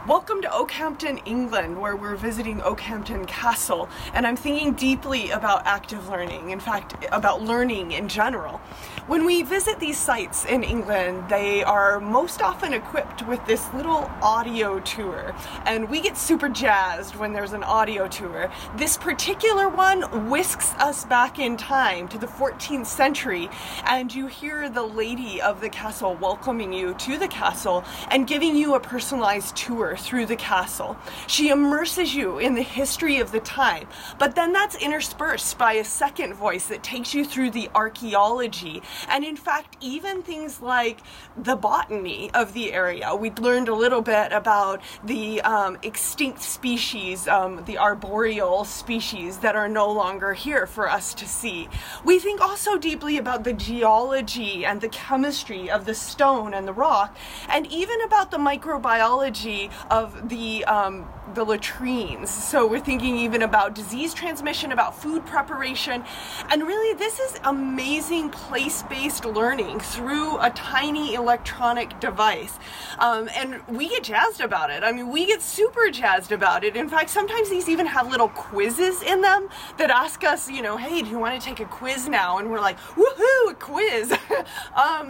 Welcome to Okehampton, England, where we're visiting Okehampton Castle, and I'm thinking deeply about active learning, in fact, about learning in general. When we visit these sites in England, they are most often equipped with this little audio tour, and we get super jazzed when there's an audio tour. This particular one whisks us back in time to the 14th century, and you hear the lady of the castle welcoming you to the castle and giving you a personalized tour through the castle. She immerses you in the history of the time, but then that's interspersed by a second voice that takes you through the archaeology, and in fact even things like the botany of the area. We learned a little bit about the extinct species, the arboreal species that are no longer here for us to see. We think also deeply about the geology and the chemistry of the stone and the rock, and even about the microbiology of the latrines. So we're thinking even about disease transmission, about food preparation, and really this is amazing place-based learning through a tiny electronic device. And we get jazzed about it. I mean, we get super jazzed about it. In fact, sometimes these even have little quizzes in them that ask us, hey, do you want to take a quiz now? And we're like, woohoo, a quiz.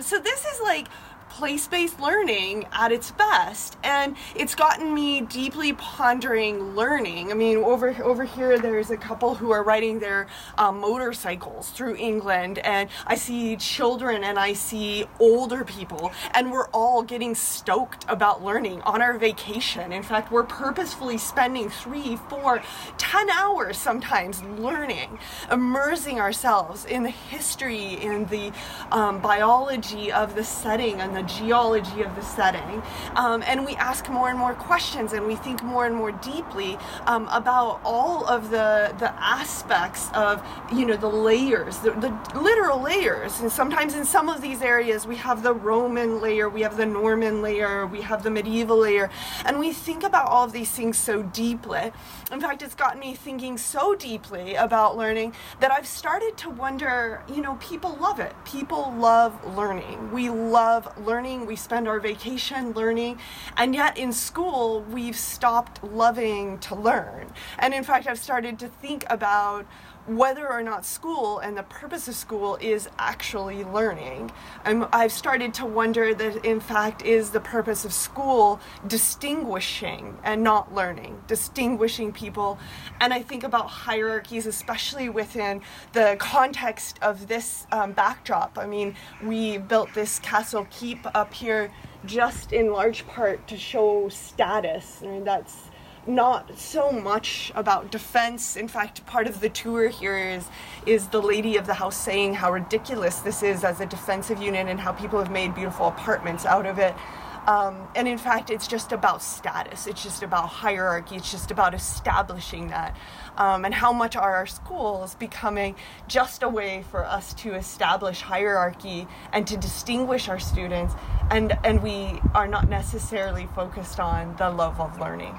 So this is like place-based learning at its best, and it's gotten me deeply pondering learning. I mean, over here there's a couple who are riding their motorcycles through England, and I see children and I see older people, and we're all getting stoked about learning on our vacation. In fact, we're purposefully spending 3, 4, 10 hours sometimes learning, immersing ourselves in the history, in the biology of the setting and the geology of the setting, and we ask more and more questions, and we think more and more deeply about all of the aspects of the layers, the literal layers. And sometimes in some of these areas we have the Roman layer, we have the Norman layer, we have the medieval layer, and we think about all of these things so deeply. In fact, it's gotten me thinking so deeply about learning that I've started to wonder, people love it. People love learning. We love learning. We spend our vacation learning, and yet in school we've stopped loving to learn. And in fact, I've started to think about whether or not school and the purpose of school is actually learning. I've started to wonder that in fact is the purpose of school distinguishing and not learning, distinguishing people. And I think about hierarchies, especially within the context of this backdrop. I mean, we built this castle keep up here just in large part to show status. I mean, that's not so much about defense. In fact, part of the tour here is the lady of the house saying how ridiculous this is as a defensive unit and how people have made beautiful apartments out of it. And in fact, it's just about status. It's just about hierarchy. It's just about establishing that. And how much are our schools becoming just a way for us to establish hierarchy and to distinguish our students, and we are not necessarily focused on the love of learning.